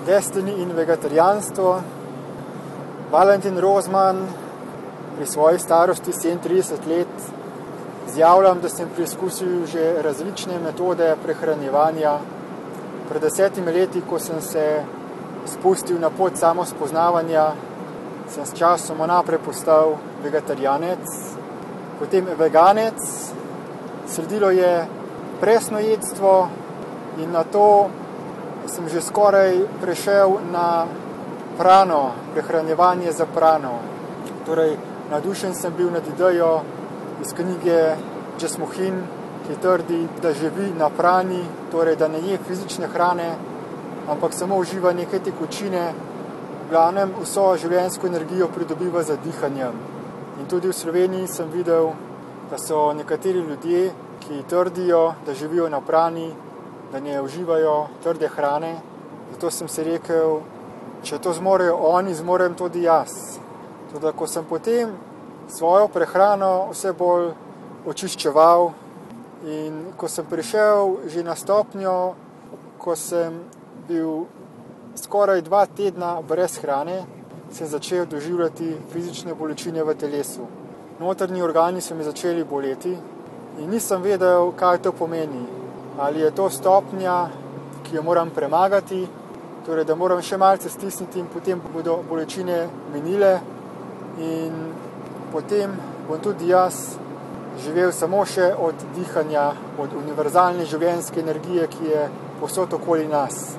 Destiny in vegetarijanstvo. Valentin Rozman pri svoji starosti 37 let izjavljam, da sem preizkusil že različne metode prehranjevanja. Pred 10 leti, ko sem se spustil na pot samospoznavanja, sem s časoma naprej postal vegetarijanec, potem veganec, sledilo je presnojedstvo in na to sem že skoraj prešel na prano, prehranjevanje za prano. Torej, navdušen sem bil nad idejo iz knjige Jess Mohin, ki trdi, da živi na prani, torej da ne je fizične hrane, ampak samo uživa nekaj tekočine, v glavnem vso življenjsko energijo pridobiva za dihanjem. In tudi v Sloveniji sem videl, da so nekateri ljudje, ki trdijo, da živijo na prani, da ne uživajo trde hrane. Zato sem si rekel, če to zmorejo oni, zmorem tudi jaz. Tudi ko sem potem svojo prehrano vse bolj očiščeval in ko sem prišel že na stopnjo, ko sem bil skoraj 2 tedna brez hrane, sem začel doživljati fizične bolečine v telesu. Notrni organi so mi začeli boleti in nisem vedel, kaj to pomeni. Ali je to stopnja, ki jo moram premagati, torej da moram še malce stisniti in potem bodo bolečine minile in potem bom tudi jaz živel samo še od dihanja, od univerzalne življenjske energije, ki je povsod okoli nas.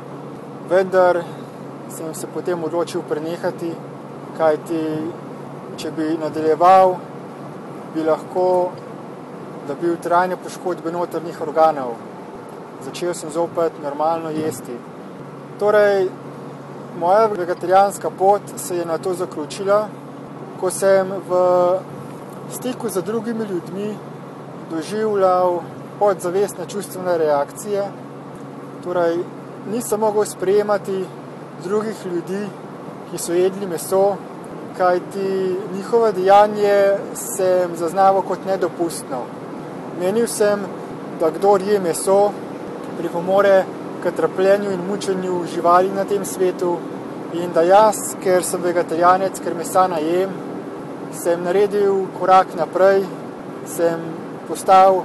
Vendar sem se potem odločil prenehati, kajti če bi nadaljeval, bi lahko dobil trajne poškodbe notrnih organov. Začel sem zopet normalno jesti. Torej, moja vegetarijanska pot se je na to zaključila, ko sem v stiku z drugimi ljudmi doživljal podzavestne čustvene reakcije. Torej, nisem mogel sprejemati drugih ljudi, ki so jedli meso, kajti njihovo dejanje sem zaznaval kot nedopustno. Menil sem, da kdor je meso, pripomore k trpljenju in mučenju živali na tem svetu in da jaz, ker sem vegetarijanec, ker mesa ne jem, sem naredil korak naprej, sem postal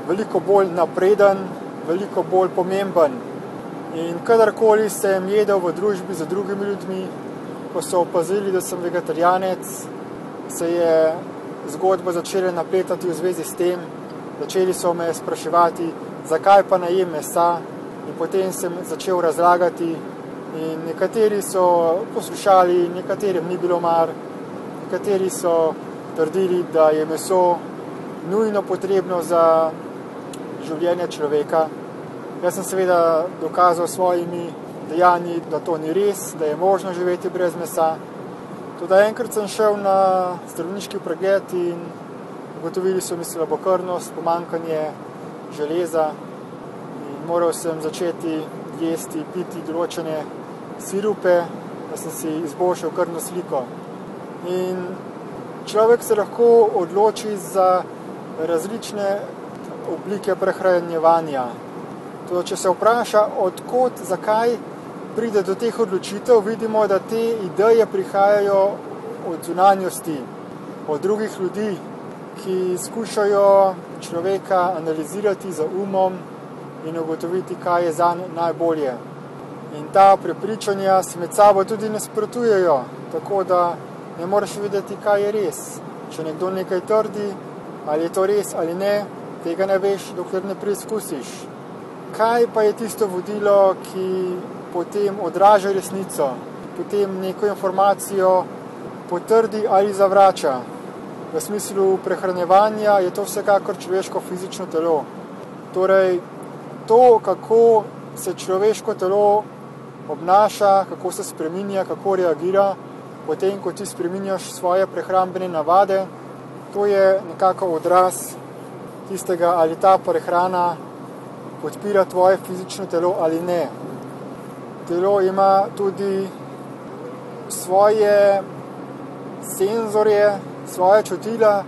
veliko bolj napreden, veliko bolj pomemben. In kadarkoli sem jedel v družbi z drugimi ljudmi, ko so opazili, da sem vegetarijanec, se je zgodba začela napletati v zvezi s tem, začeli so me spraševati, zakaj pa ne jem mesa, in potem sem začel razlagati in nekateri so poslušali, nekaterim ni bilo mar, nekateri so trdili, da je meso nujno potrebno za življenje človeka. Jaz sem seveda dokazal svojimi dejanji, da to ni res, da je možno živeti brez mesa. Tudi enkrat sem šel na zdravniški pregled in ugotovili so mi slabokrvnost, pomanjkanje železa in moral sem začeti jesti, piti določene sirupe, da sem si izboljšal krvno sliko. In človek se lahko odloči za različne oblike prehranjevanja. To, če se vpraša, odkot, zakaj pride do teh odločitev, vidimo, da te ideje prihajajo od zunanjosti, od drugih ljudi, ki skušajo človeka analizirati z umom in ugotoviti, kaj je zanj najbolje. In ta prepričanja se med sabo tudi nasprotujejo, tako da ne moreš videti, kaj je res. Če nekdo nekaj trdi, ali je to res ali ne, tega ne veš, dokler ne preizkusiš. Kaj pa je tisto vodilo, ki potem odraža resnico, potem neko informacijo potrdi ali zavrača? V smislu prehranjevanja je to vsekakor človeško fizično telo. Torej, to, kako se človeško telo obnaša, kako se spreminja, kako reagira, potem, ko ti spreminjaš svoje prehrambene navade, to je nekako odraz tistega, ali ta prehrana podpira tvoje fizično telo ali ne. Telo ima tudi svoje senzorje, svoje čutila,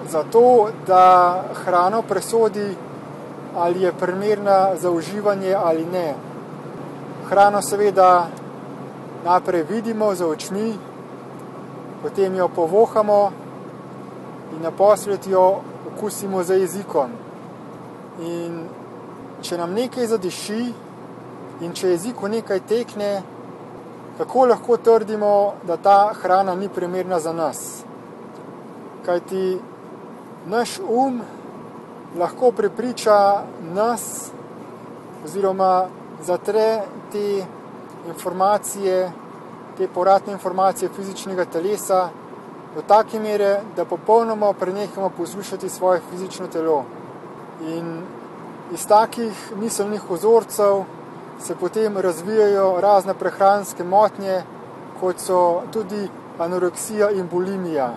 zato da hrano presodi, ali je primerna za uživanje ali ne. Hrano seveda najprej vidimo z očmi, potem jo povohamo in naposled jo okusimo z jezikom. In če nam nekaj zadiši in če jeziku nekaj tekne, kako lahko trdimo, da ta hrana ni primerna za nas? Kajti naš lahko prepriča nas oziroma zatre te informacije, te povratne informacije fizičnega telesa do take mere, da popolnoma prenehamo poslušati svoje fizično telo. In iz takih miselnih vzorcev se potem razvijajo razne prehranske motnje, kot so tudi anoreksija in bulimija.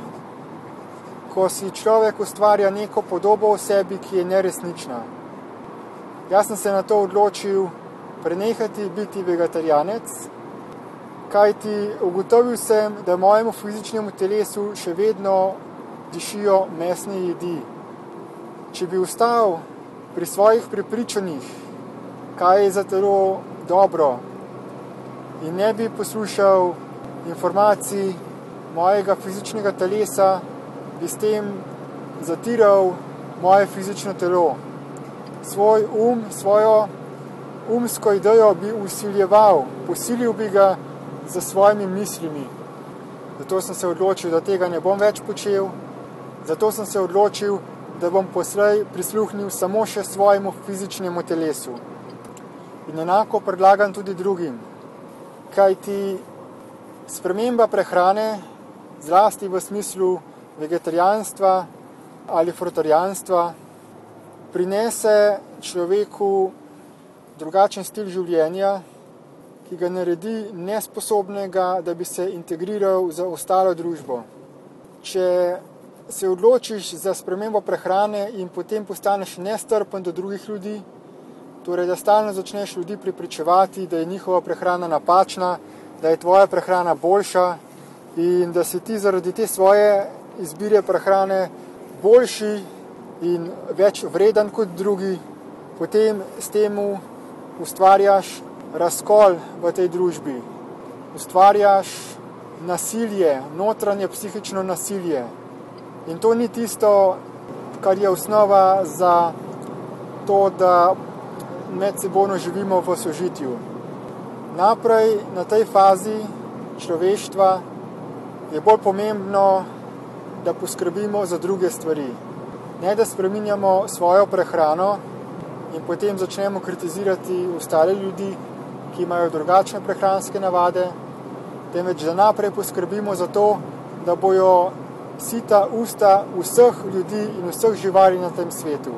Ko si človek ustvarja neko podobo o sebi, ki je neresnična. Jaz sem se na to odločil prenehati biti vegetarijanec, kajti ugotovil sem, da mojemu fizičnemu telesu še vedno dišijo mesne jedi. Če bi ostal pri svojih prepričanjih, kaj je za telo dobro, in ne bi poslušal informacij mojega fizičnega telesa, bi s tem zatiral moje fizično telo. Svoj svojo umsko idejo bi usiljeval, posilil bi ga za svojimi mislimi. Zato sem se odločil, da tega ne bom več počel, zato sem se odločil, da bom poslej prisluhnil samo še svojemu fizičnemu telesu. In enako predlagam tudi drugim, kajti sprememba prehrane, zlasti v smislu vegetarijanstva ali frutarijanstva, prinese človeku drugačen stil življenja, ki ga naredi nesposobnega, da bi se integriral z ostalo družbo. Če se odločiš za spremembo prehrane in potem postaneš nestrpen do drugih ljudi, torej da stalno začneš ljudi prepričevati, da je njihova prehrana napačna, da je tvoja prehrana boljša in da si ti zaradi te svoje izbire prehrane boljši in več vreden kot drugi, potem s temu ustvarjaš razkol v tej družbi. Ustvarjaš nasilje, notranje psihično nasilje. In to ni tisto, kar je osnova za to, da medsebojno živimo v sožitju. Naprej na tej fazi človeštva je bolj pomembno, da poskrbimo za druge stvari. Ne, da spreminjamo svojo prehrano in potem začnemo kritizirati ostale ljudi, ki imajo drugačne prehranske navade, temveč da naprej poskrbimo za to, da bojo sita usta vseh ljudi in vseh živali na tem svetu.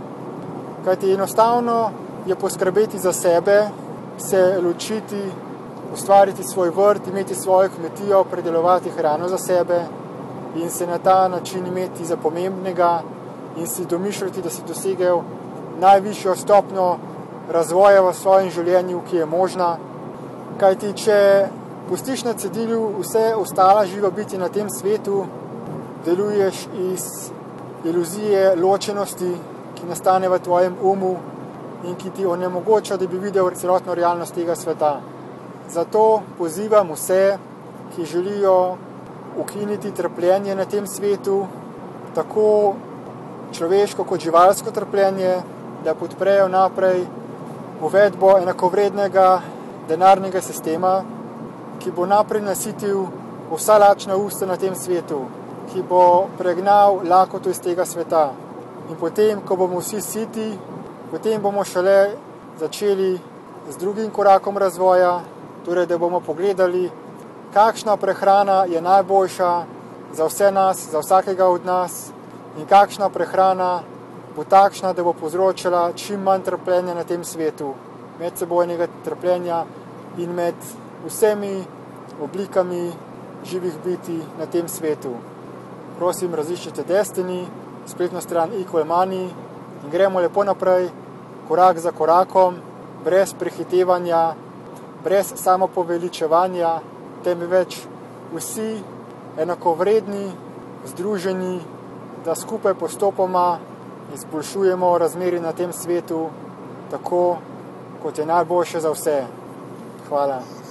Kajti enostavno je poskrbeti za sebe, se ločiti, ustvariti svoj vrt, imeti svojo kmetijo, predelovati hrano za sebe in se na ta način imeti za pomembnega in si domišljati, da si dosegel najvišjo stopnjo razvoja v svojem življenju, ki je možna. Kajti, če pustiš na cedilu vse ostala živa biti na tem svetu, deluješ iz iluzije ločenosti, ki nastane v tvojem umu in ki ti onemogoča, da bi videl celotno realnost tega sveta. Zato pozivam vse, ki želijo ukiniti trpljenje na tem svetu, tako človeško kot živalsko trpljenje, da podprejo naprej uvedbo enakovrednega denarnega sistema, ki bo naprej nasitil vsa lačna usta na tem svetu, ki bo pregnal lakoto iz tega sveta. In potem, ko bomo vsi siti, potem bomo šele začeli z drugim korakom razvoja, torej da bomo pogledali, kakšna prehrana je najboljša za vse nas, za vsakega od nas in kakšna prehrana bo takšna, da bo povzročila čim manj trpljenja na tem svetu, medsebojnega trpljenja in med vsemi oblikami živih bitij na tem svetu. Prosim, raziščite Destiny, spletno stran Equal Money in gremo lepo naprej, korak za korakom, brez prehitevanja, brez samopoveličevanja, temveč vsi enakovredni, združeni, da skupaj postopoma izboljšujemo razmeri na tem svetu tako, kot je najboljše za vse. Hvala.